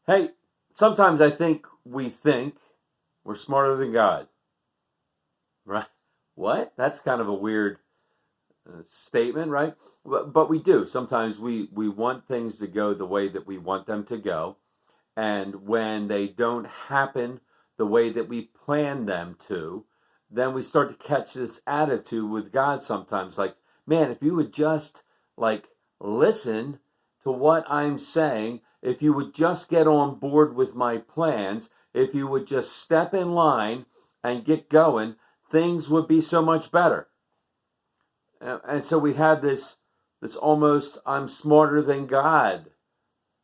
Hey, sometimes I think we think we're smarter than God, right? What? That's kind of a weird statement, right? But we do. Sometimes we want things to go the way that we want them to go. And when they don't happen the way that we plan them to, then we start to catch this attitude with God sometimes like, man, if you would just like listen to what I'm saying, if you would just get on board with my plans, if you would just step in line and get going, things would be so much better. And so we had this almost I'm smarter than God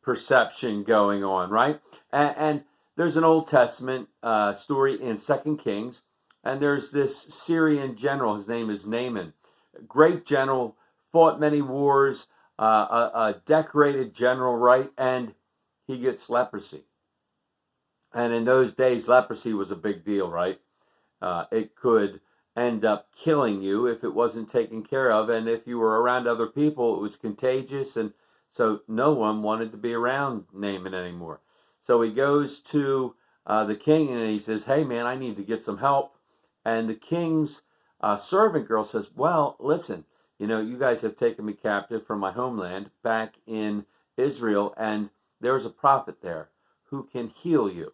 perception going on, right? And there's an Old Testament story in Second Kings, and there's this Syrian general. His name is Naaman, great general, fought many wars, a decorated general, right? And he gets leprosy. And in those days, leprosy was a big deal, right? It could end up killing you if it wasn't taken care of. And if you were around other people, it was contagious. And so no one wanted to be around Naaman anymore. So he goes to the king and he says, hey, man, I need to get some help. And the king's servant girl says, well, listen, you guys have taken me captive from my homeland back in Israel. And there's a prophet there who can heal you.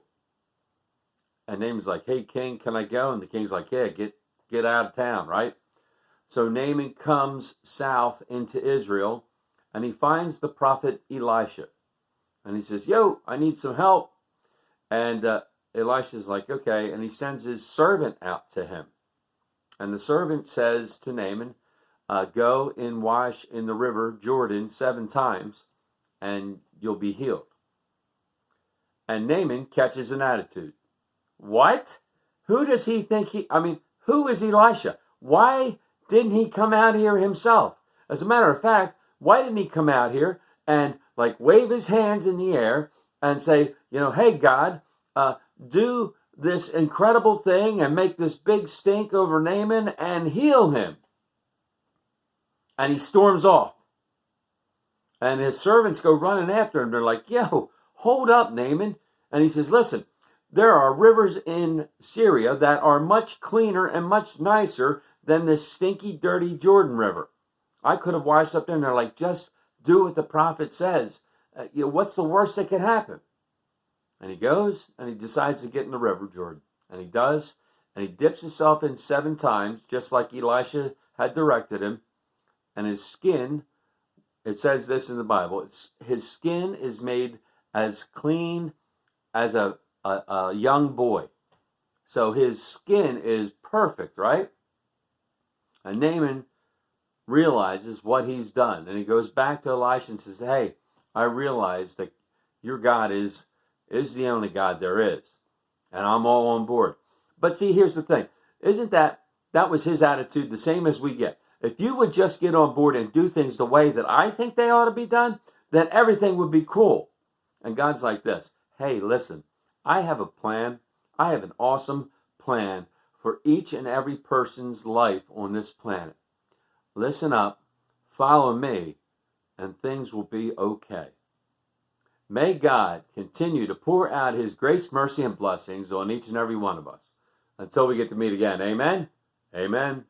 And Naaman's like, hey, king, can I go? And the king's like, yeah, get out of town, right? So Naaman comes south into Israel, and he finds the prophet Elisha. And he says, yo, I need some help. And Elisha's like, okay. And he sends his servant out to him. And the servant says to Naaman, go and wash in the river Jordan 7 times, and you'll be healed. And Naaman catches an attitude. What? Who does he think who is Elisha? Why didn't he come out here himself? As a matter of fact, why didn't he come out here and like wave his hands in the air and say, hey, God, do this incredible thing and make this big stink over Naaman and heal him? And he storms off. And his servants go running after him. They're like, yo, hold up, Naaman. And he says, listen, there are rivers in Syria that are much cleaner and much nicer than this stinky, dirty Jordan River. I could have washed up there, and they're like, just do what the prophet says. What's the worst that could happen? And he goes, and he decides to get in the river Jordan. And he does, and he dips himself in 7 times, just like Elisha had directed him. And his skin, it says this in the Bible, his skin is made as clean as a young boy. So his skin is perfect, right? And Naaman realizes what he's done. And he goes back to Elisha and says, hey, I realize that your God is the only God there is. And I'm all on board. But see, here's the thing. Isn't that was his attitude, the same as we get? If you would just get on board and do things the way that I think they ought to be done, then everything would be cool. And God's like this. Hey, listen. I have a plan. I have an awesome plan for each and every person's life on this planet. Listen up, follow me, and things will be okay. May God continue to pour out his grace, mercy, and blessings on each and every one of us. Until we get to meet again. Amen. Amen.